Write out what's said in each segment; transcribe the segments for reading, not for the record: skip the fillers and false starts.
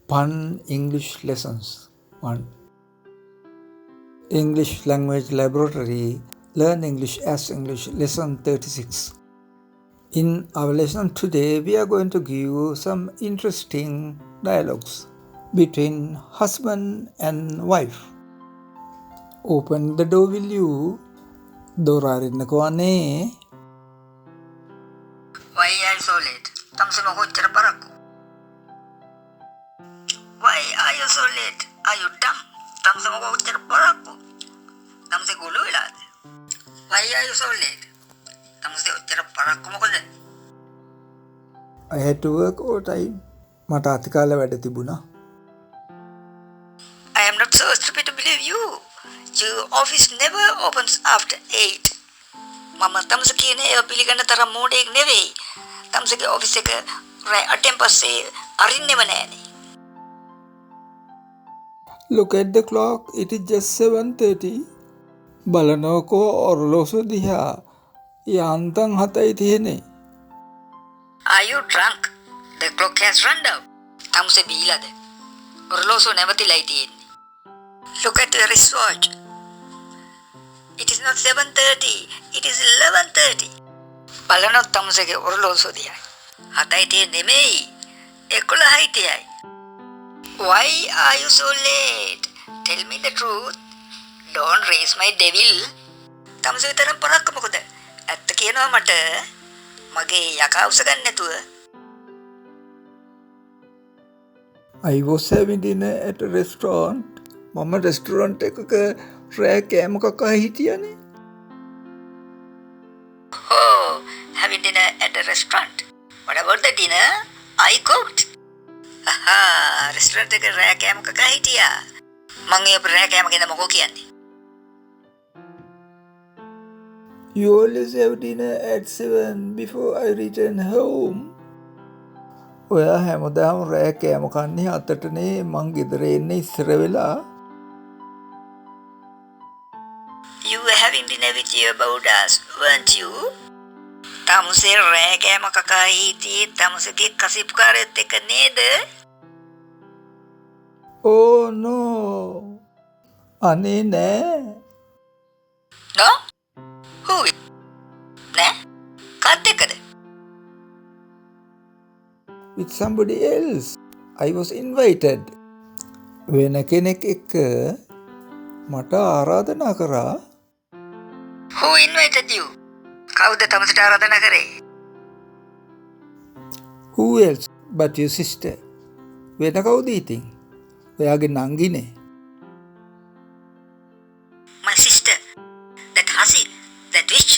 Fun English lessons. 1. English Language Laboratory. Learn English as English. Lesson 36. In our lesson today, we are going to give you some interesting dialogues between husband and wife. Open the door, will you? Dorarinako ane. Why are you so late? Tamse mo kochara parakku. Why are you so late? Are you dumb? Tamse mo kochara parakku. Tamse gulu velada. Why are you so late? Tamse kochara parakku mokada? I had to work all time. මට අතිකාල වැඩ තිබුණා. I am not so stupid to believe you. Your office never opens after 8. මම තමස කියන්නේ ඒව පිළිගන්න තරම් මෝඩයෙක් නෙවෙයි. තමසගේ office එක රෑ 8න් පස්සේ අරින්නෙම නෑනේ. Look at the clock. It is just 7:30. බලනකො ඔරලෝසුව දිහා. යාන්තම් 7යි තියෙන්නේ. Are you drunk? The clock has run down. තමසේ බීලාද? ඔරලෝසුව නැවතිලායි තියෙන්නේ. Look at your wristwatch. It is not 7:30. It is 11:30. බලනොත් තමසගේ ඔරලෝසුව දිහා. 7යි තියෙන්නේ නෙමෙයි. 11යි තියයි. Why are you so late? Tell me the truth. Don't raise my devil. තමසේ තරම් පරක්ක මොකද? ඇත්ත කියනවා මට. මගේ යකා උස ගන්න නැතුව. I was having dinner at a restaurant. මම රෙස්ටුරන්ට් එකක රෑ කෑම කකා හිටියනේ. Oh, having dinner at a restaurant. What about the dinner? I cooked. Aha, restaurant එක රෑ කෑම කකා හිටියා. මං ඒ රෑ කෑම ගැන මොකෝ කියන්නේ? You always have dinner at 7 before I return home. ඔයා හැමදාම රෑ කෑම කන්නේ 8ටනේ. මං ගෙදර එන්නේ ඉස්සර වෙලා. You were having dinner with your bodas, weren't you? තමසේ රෑ කෑම කකා හිටියේ තමසගේ කසිප්කාරයත් එක්ක නේද? Oh no. අනේ නෑ. No? Who? නෑ? කාත් එක්කද? With somebody else. I was invited. වෙන කෙනෙක් එක්ක මට ආරාධනා කරා. Who invited you? කවුද තමසට ආරාධනා කරේ? Who else but your sister? වෙන කවුද ඉතින්? ඔයාගේ නංගිනේ. My sister. That hussy. That witch.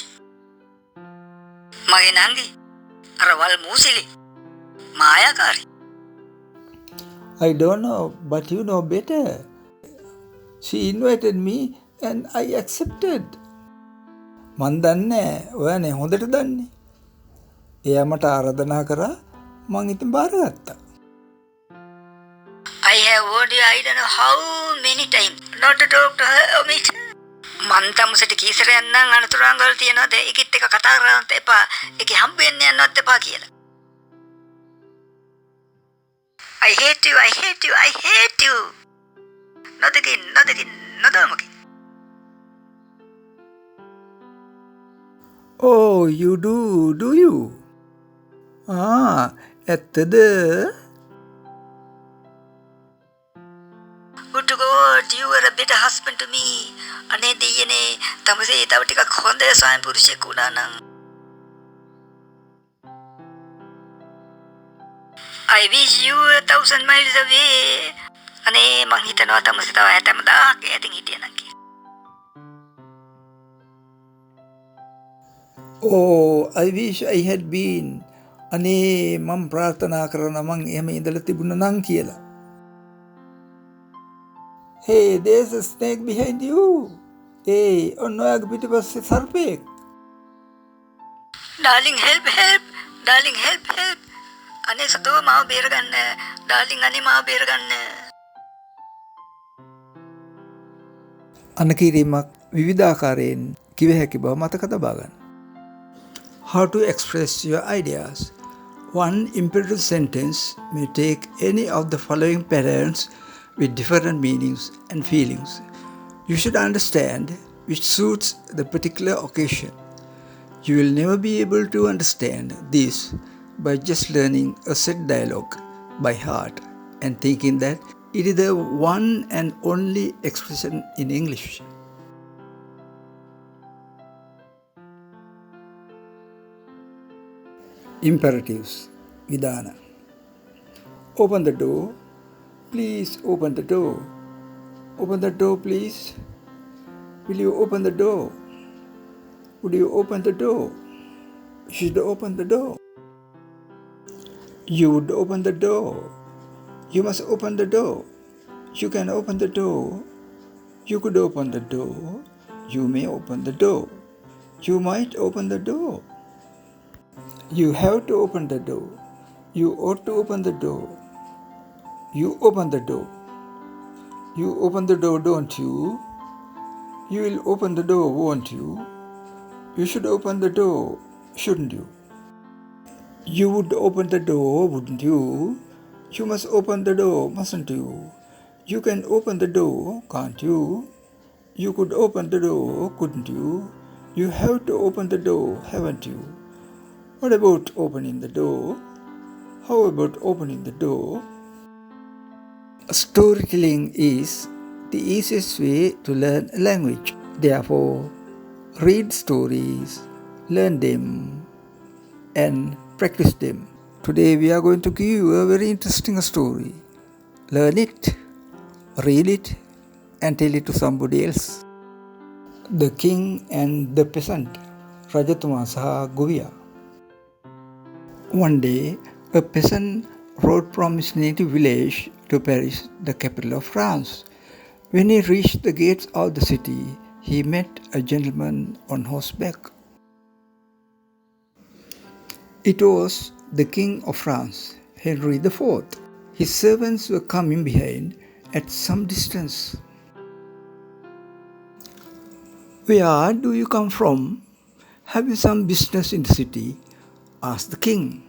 මගේ නංගි. අර වල් මූසිලි. මායාකාරී. I don't know, but you know better. She invited me and I accepted. මන් දන්නේ ඔයානේ හොඳට දන්නේ. එයා මට ආරාධනා කරා මං ඉතින් බාරගත්තා. I have warned you I don't know how many times not to talk to her or meet. මන් තමසට කීසරයක් නම් අනතුරුංගවල තියනවාද ඒකිට එක කතා කරන්නත් එපා. ඒකේ හම්බ වෙන්න යන්නවත් එපා කියලා. I hate you, I hate you, I hate you. නොදමකින්. Oh, you do you? ඇත්තද? Good to God, you were a better husband to me. අනේ දෙයනේ තමසේ තව ටිකක් හොඳ ස්වාමි පුරුෂයෙක් වුණා නම්. I wish you were 1,000 miles away. අනේ මං හිතනවා තමසේ තව 70,000ක් ඈතින් හිටියනම් කියලා. Oh, I wish I had been. අනේ මම ප්‍රාර්ථනා කරනවා මං එහෙම ඉඳලා තිබුණා නම් කියලා. Hey, there's a snake behind you. Hey, ඔන්න ඔයාගේ පිටිපස්සේ සර්පෙක්. Darling, help. Darling, help. අනේ සතෝ මාව බේරගන්න. Darling, අනේ මාව බේරගන්න. අනකිරීමක් විවිධාකාරයෙන් කිව හැකි බව මතක තබා ගන්න. How to express your ideas. One imperative sentence may take any of the following patterns with different meanings and feelings. You should understand which suits the particular occasion. You will never be able to understand this by just learning a set dialogue by heart and thinking that it is the one and only expression in English. Imperatives. Vidana. Open the door. Please open the door. Open the door, please. Will you open the door? Would you open the door? You should open the door. You would open the door. You must open the door. You can open the door. You could open the door. You may open the door. You might open the door. You have to open the door. You ought to open the door. You open the door. You open the door, don't you? You will open the door, won't you? You should open the door, shouldn't you? You would open the door, wouldn't you? You must open the door, mustn't you? You can open the door, can't you? You could open the door, couldn't you? You have to open the door, haven't you? What about opening the door? How about opening the door? Storytelling is the easiest way to learn a language. Therefore, read stories, learn them, and practice them. Today we are going to give you a very interesting story. Learn it, read it, and tell it to somebody else. The King and the Peasant. Rajatuma saha Govia. One day, a peasant rode from his native village to Paris, the capital of France. When he reached the gates of the city, he met a gentleman on horseback. It was the King of France, Henry IV. His servants were coming behind at some distance. "Where do you come from? Have you some business in the city?" asked the king.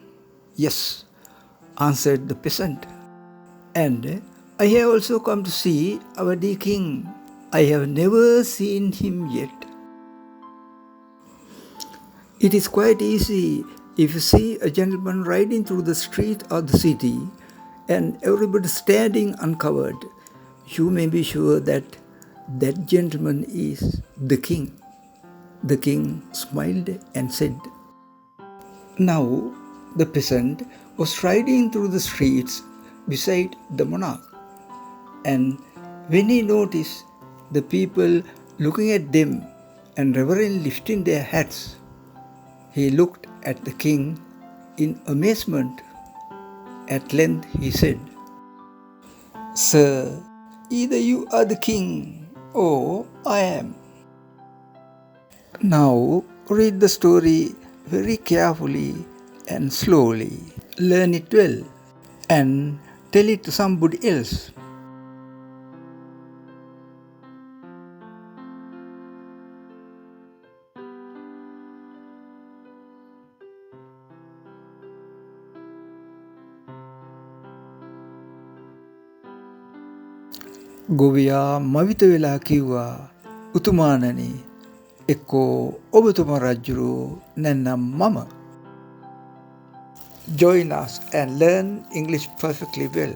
"Yes," answered the peasant. "And I have also come to see our dear king. I have never seen him yet." It is quite easy if you see a gentleman riding through the street of the city and everybody standing uncovered. You may be sure that that gentleman is the king. The king smiled and said, Now the peasant was riding through the streets beside the monarch, and when he noticed the people looking at them and reverently lifting their hats, he looked at the king in amazement. At length he said, "Sir, either you are the king or I am." Now read the story very carefully and slowly. Learn it well and tell it to somebody else. ගොවියා මවිත වෙලා කිව්වා, "උතුමාණනි, එක්කෝ ඔබතුමා රජුරෝ නැත්නම් මම." Join us and learn English perfectly well.